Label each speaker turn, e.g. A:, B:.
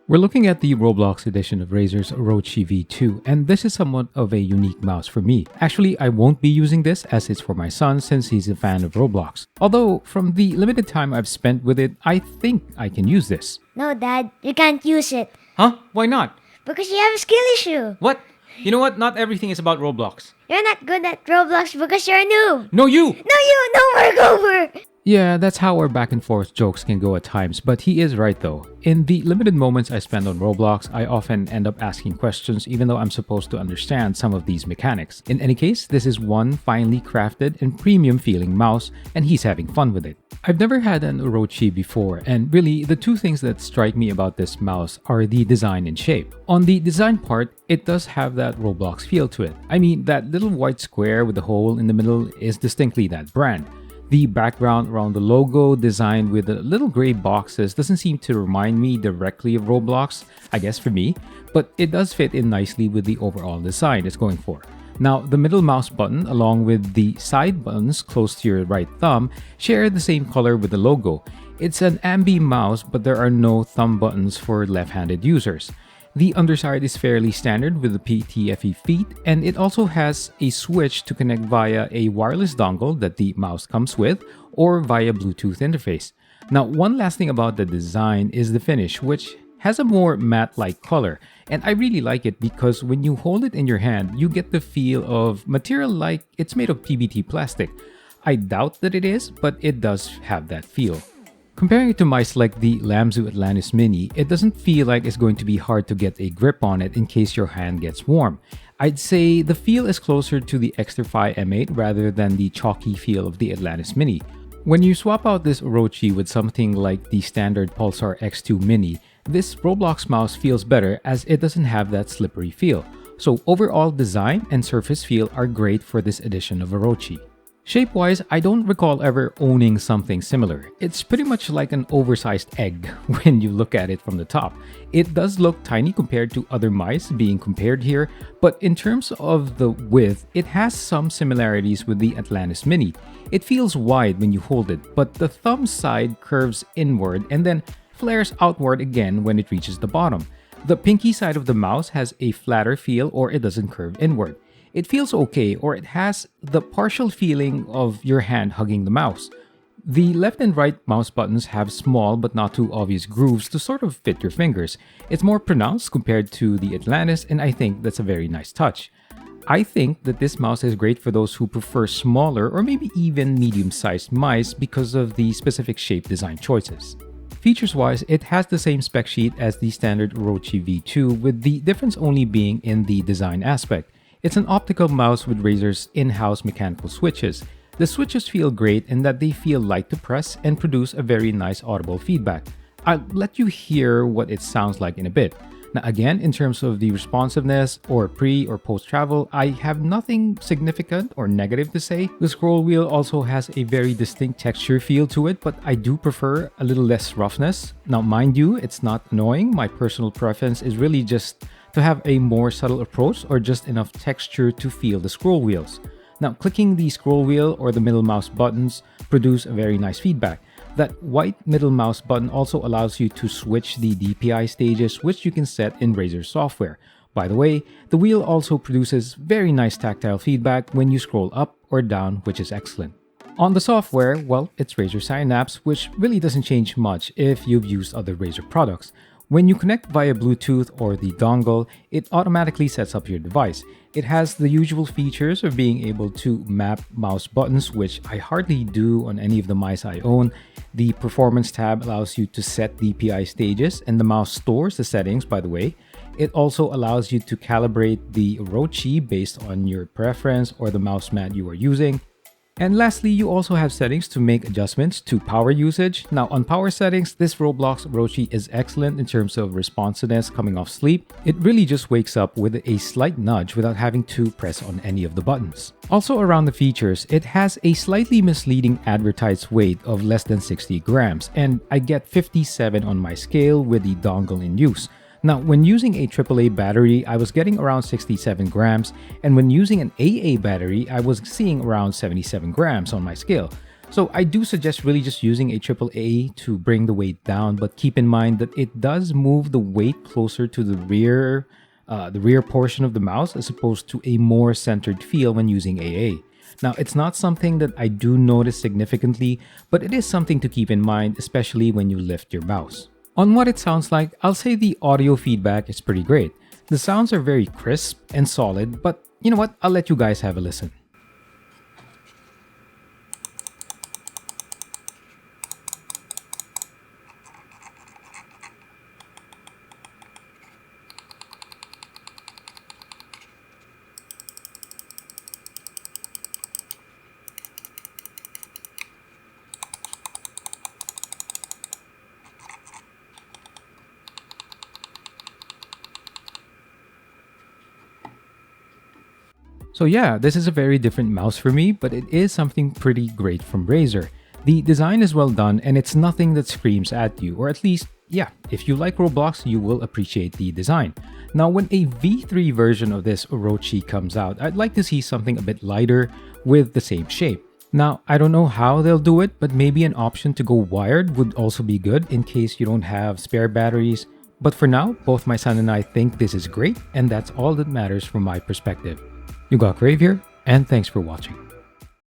A: We're looking at the Roblox edition of Razer's Orochi V2, and this is somewhat of a unique mouse for me. Actually, I won't be using this as it's for my son since he's a fan of Roblox. Although, from the limited time I've spent with it, I think I can use this.
B: No, Dad, you can't use it.
A: Huh? Why not?
B: Because you have a skill issue.
A: What? You know what? Not everything is about Roblox.
B: You're not good at Roblox because you're new.
A: No, you!
B: No, you! No, work over!
A: Yeah, that's how our back and forth jokes can go at times, but he is right though. In the limited moments I spend on Roblox, I often end up asking questions even though I'm supposed to understand some of these mechanics. In any case, this is one finely crafted and premium feeling mouse, and he's having fun with it. I've never had an Orochi before, and really, the two things that strike me about this mouse are the design and shape. On the design part, it does have that Roblox feel to it. I mean, that little white square with the hole in the middle is distinctly that brand. The background around the logo, designed with the little gray boxes, doesn't seem to remind me directly of Roblox, I guess for me, but it does fit in nicely with the overall design it's going for. Now, the middle mouse button, along with the side buttons close to your right thumb, share the same color with the logo. It's an ambi mouse, but there are no thumb buttons for left-handed users. The underside is fairly standard with the PTFE feet, and it also has a switch to connect via a wireless dongle that the mouse comes with or via Bluetooth interface. Now, one last thing about the design is the finish, which has a more matte-like color, and I really like it because when you hold it in your hand, you get the feel of material like it's made of PBT plastic. I doubt that it is, but it does have that feel. Comparing it to mice like the Lamzu Atlantis Mini, it doesn't feel like it's going to be hard to get a grip on it in case your hand gets warm. I'd say the feel is closer to the Xtrfy M8 rather than the chalky feel of the Atlantis Mini. When you swap out this Orochi with something like the standard Pulsar X2 Mini, this Roblox mouse feels better as it doesn't have that slippery feel. So overall design and surface feel are great for this edition of Orochi. Shape-wise, I don't recall ever owning something similar. It's pretty much like an oversized egg when you look at it from the top. It does look tiny compared to other mice being compared here, but in terms of the width, it has some similarities with the Atlantis Mini. It feels wide when you hold it, but the thumb side curves inward and then flares outward again when it reaches the bottom. The pinky side of the mouse has a flatter feel or it doesn't curve inward. It feels okay, or it has the partial feeling of your hand hugging the mouse. The left and right mouse buttons have small but not too obvious grooves to sort of fit your fingers. It's more pronounced compared to the Atlantis, and I think that's a very nice touch. I think that this mouse is great for those who prefer smaller or maybe even medium-sized mice because of the specific shape design choices. Features-wise, it has the same spec sheet as the standard Orochi V2, with the difference only being in the design aspect. It's an optical mouse with Razer's in-house mechanical switches. The switches feel great in that they feel light to press and produce a very nice audible feedback. I'll let you hear what it sounds like in a bit. Now again, in terms of the responsiveness or pre or post travel, I have nothing significant or negative to say. The scroll wheel also has a very distinct texture feel to it, but I do prefer a little less roughness. Now mind you, it's not annoying. My personal preference is really just to have a more subtle approach or just enough texture to feel the scroll wheels. Now, clicking the scroll wheel or the middle mouse buttons produce a very nice feedback. That white middle mouse button also allows you to switch the DPI stages, which you can set in Razer software. By the way, the wheel also produces very nice tactile feedback when you scroll up or down, which is excellent. On the software, well, it's Razer Synapse, which really doesn't change much if you've used other Razer products. When you connect via Bluetooth or the dongle, it automatically sets up your device. It has the usual features of being able to map mouse buttons, which I hardly do on any of the mice I own. The Performance tab allows you to set DPI stages, and the mouse stores the settings, by the way. It also allows you to calibrate the Orochi based on your preference or the mouse mat you are using. And lastly, you also have settings to make adjustments to power usage. Now on power settings, this Roblox Orochi is excellent in terms of responsiveness coming off sleep. It really just wakes up with a slight nudge without having to press on any of the buttons. Also around the features, it has a slightly misleading advertised weight of less than 60 grams, and I get 57 on my scale with the dongle in use. Now, when using a AAA battery, I was getting around 67 grams, and when using an AA battery, I was seeing around 77 grams on my scale. So I do suggest really just using a AAA to bring the weight down, but keep in mind that it does move the weight closer to the rear portion of the mouse as opposed to a more centered feel when using AA. Now, it's not something that I do notice significantly, but it is something to keep in mind, especially when you lift your mouse. On what it sounds like, I'll say the audio feedback is pretty great. The sounds are very crisp and solid, but you know what? I'll let you guys have a listen. So yeah, this is a very different mouse for me, but it is something pretty great from Razer. The design is well done and it's nothing that screams at you, or at least, yeah, if you like Roblox, you will appreciate the design. Now, when a V3 version of this Orochi comes out, I'd like to see something a bit lighter with the same shape. Now, I don't know how they'll do it, but maybe an option to go wired would also be good in case you don't have spare batteries. But for now, both my son and I think this is great, and that's all that matters from my perspective. You got Crave here, and thanks for watching.